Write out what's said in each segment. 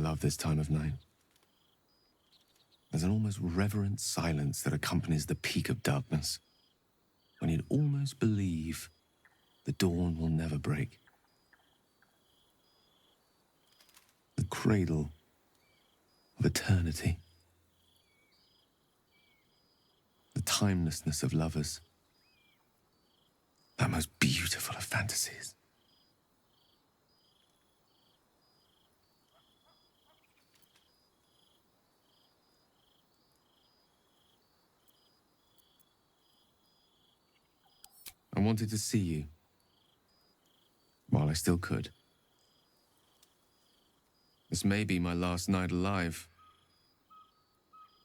love this time of night. There's an almost reverent silence that accompanies the peak of darkness, when you'd almost believe the dawn will never break. The cradle of eternity. The timelessness of lovers. That most beautiful of fantasies. I wanted to see you while I still could. This may be my last night alive.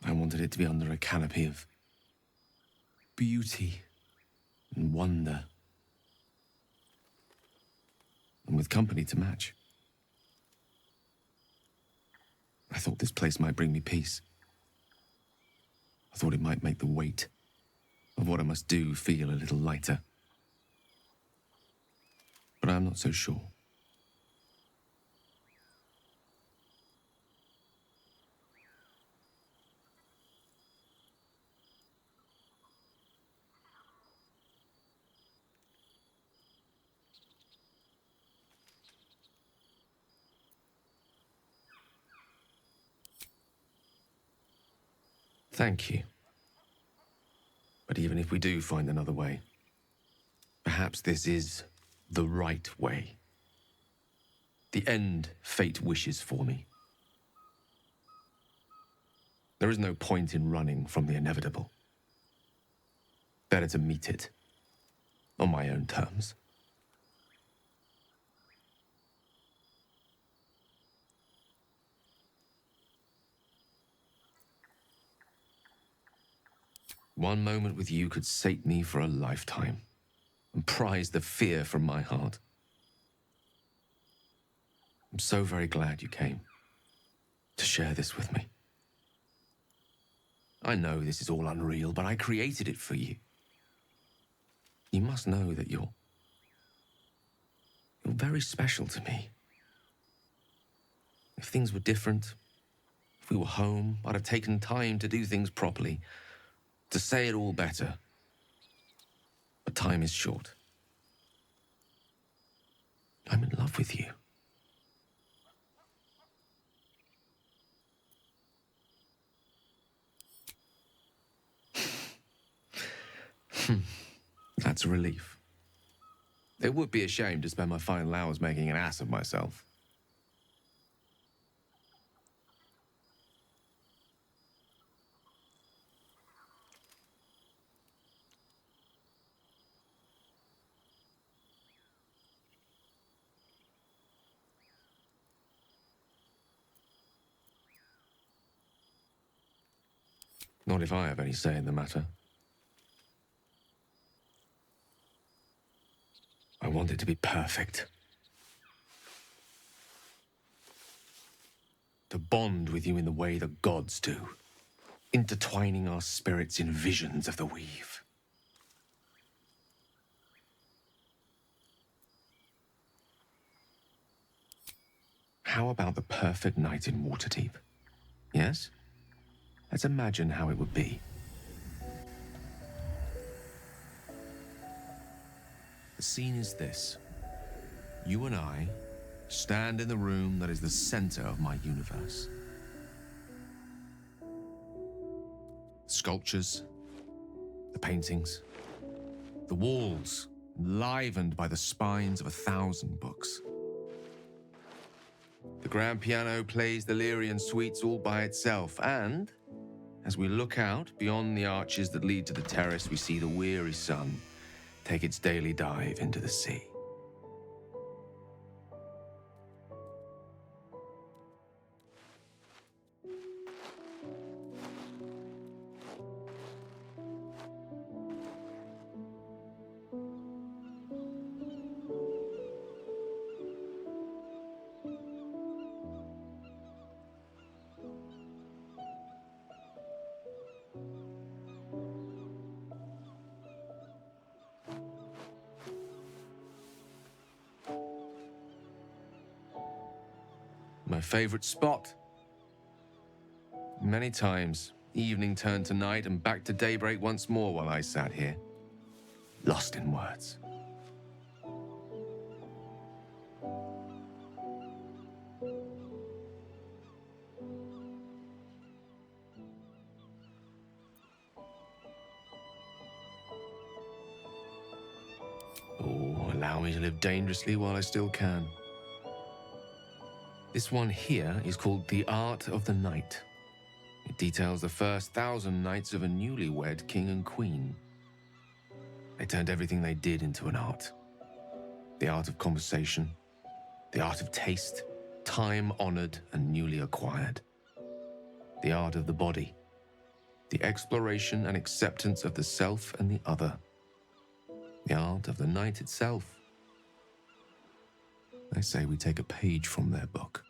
I wanted it to be under a canopy of beauty and wonder, and with company to match. I thought this place might bring me peace. I thought it might make the weight of what I must do feel a little lighter. But I'm not so sure. Thank you. But even if we do find another way, perhaps this is the right way. The end fate wishes for me. There is no point in running from the inevitable. Better to meet it on my own terms. One moment with you could sate me for a lifetime and prize the fear from my heart. I'm so very glad you came to share this with me. I know this is all unreal, but I created it for you. You must know that you're very special to me. If things were different, if we were home, I'd have taken time to do things properly, to say it all better. But time is short. I'm in love with you. That's a relief. It would be a shame to spend my final hours making an ass of myself. Not if I have any say in the matter. I want it to be perfect. To bond with you in the way the gods do, intertwining our spirits in visions of the weave. How about the perfect night in Waterdeep? Yes? Let's imagine how it would be. The scene is this. You and I stand in the room that is the center of my universe. Sculptures, the paintings, the walls enlivened by the spines of 1,000 books. The grand piano plays the Lyrian suites all by itself, and as we look out beyond the arches that lead to the terrace, we see the weary sun take its daily dive into the sea. my favorite spot. Many times, evening turned to night and back to daybreak once more while I sat here, lost in words. Oh, allow me to live dangerously while I still can. This one here is called The Art of the Night. It details the first 1,000 nights of a newlywed king and queen. They turned everything they did into an art. The art of conversation, the art of taste, time-honored and newly acquired. The art of the body, the exploration and acceptance of the self and the other. The art of the night itself. I say we take a page from their book.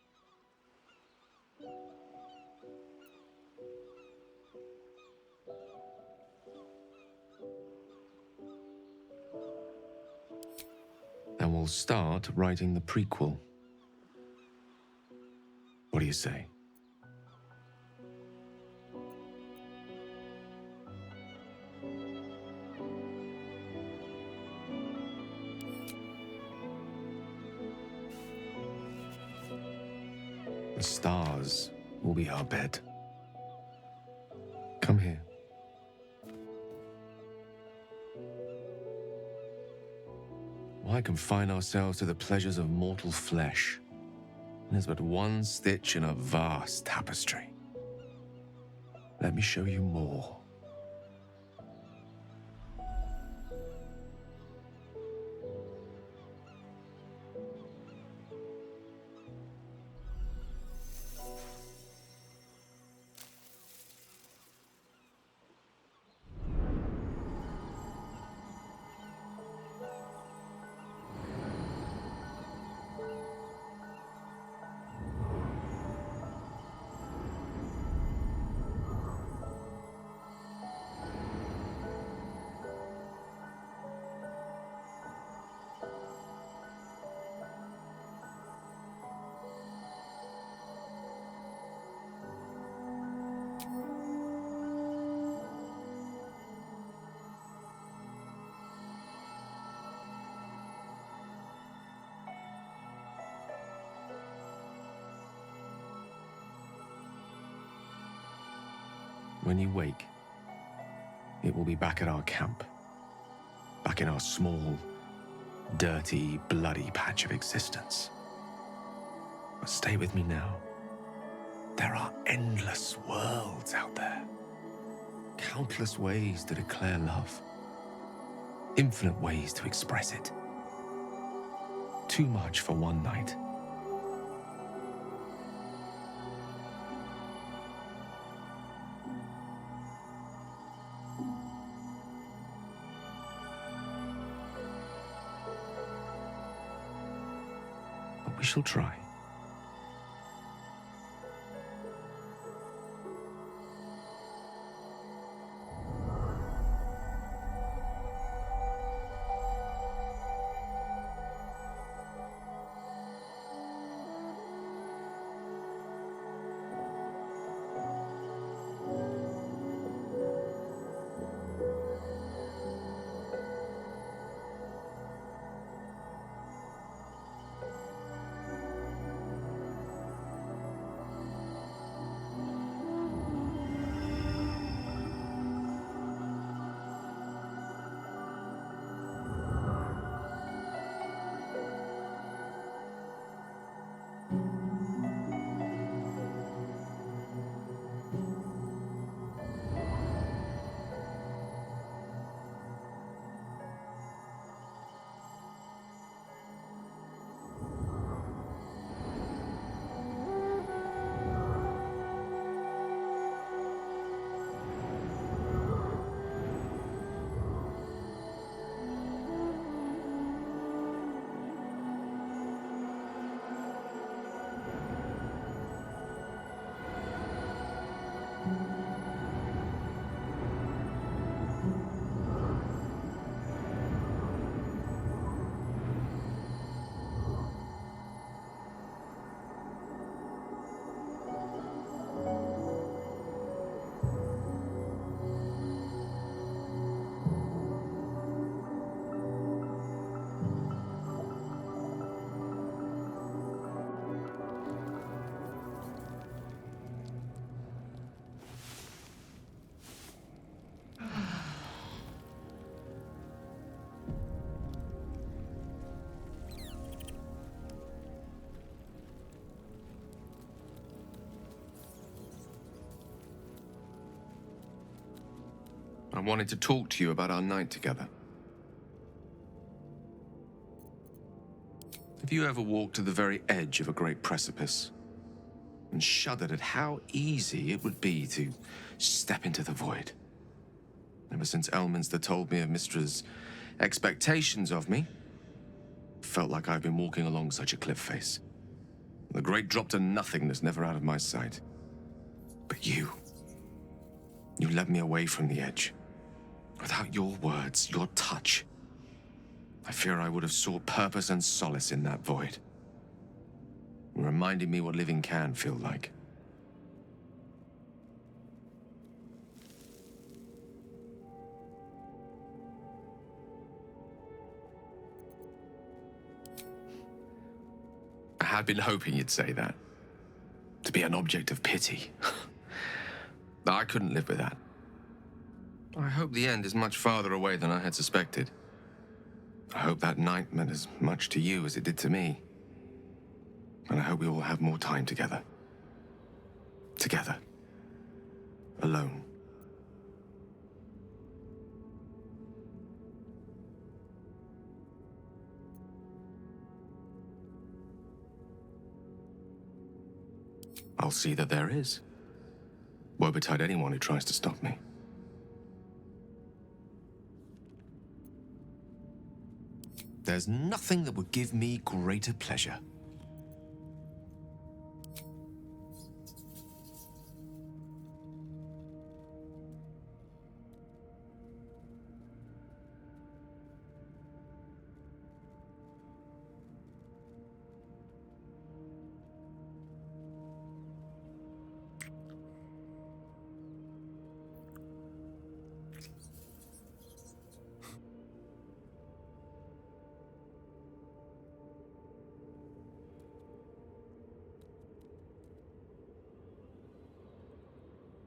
And we'll start writing the prequel. What do you say? The stars will be our bed. Come here. Why confine ourselves to the pleasures of mortal flesh? There's but one stitch in a vast tapestry. Let me show you more. When you wake, it will be back at our camp. Back in our small, dirty, bloody patch of existence. But stay with me now. There are endless worlds out there. Countless ways to declare love. Infinite ways to express it. Too much for one night. But we shall try. wanted to talk to you about our night together. Have you ever walked to the very edge of a great precipice and shuddered at how easy it would be to step into the void? Ever since Elminster told me of Mistra's expectations of me, felt like I've been walking along such a cliff face. The great drop to nothingness, never out of my sight. But you led me away from the edge. Without your words, your touch, I fear I would have sought purpose and solace in that void. Reminding me what living can feel like. I had been hoping you'd say that. To be an object of pity. I couldn't live with that. I hope the end is much farther away than I had suspected. I hope that night meant as much to you as it did to me. And I hope we all have more time together. Together. Alone. I'll see that there is. Woe betide anyone who tries to stop me. There's nothing that would give me greater pleasure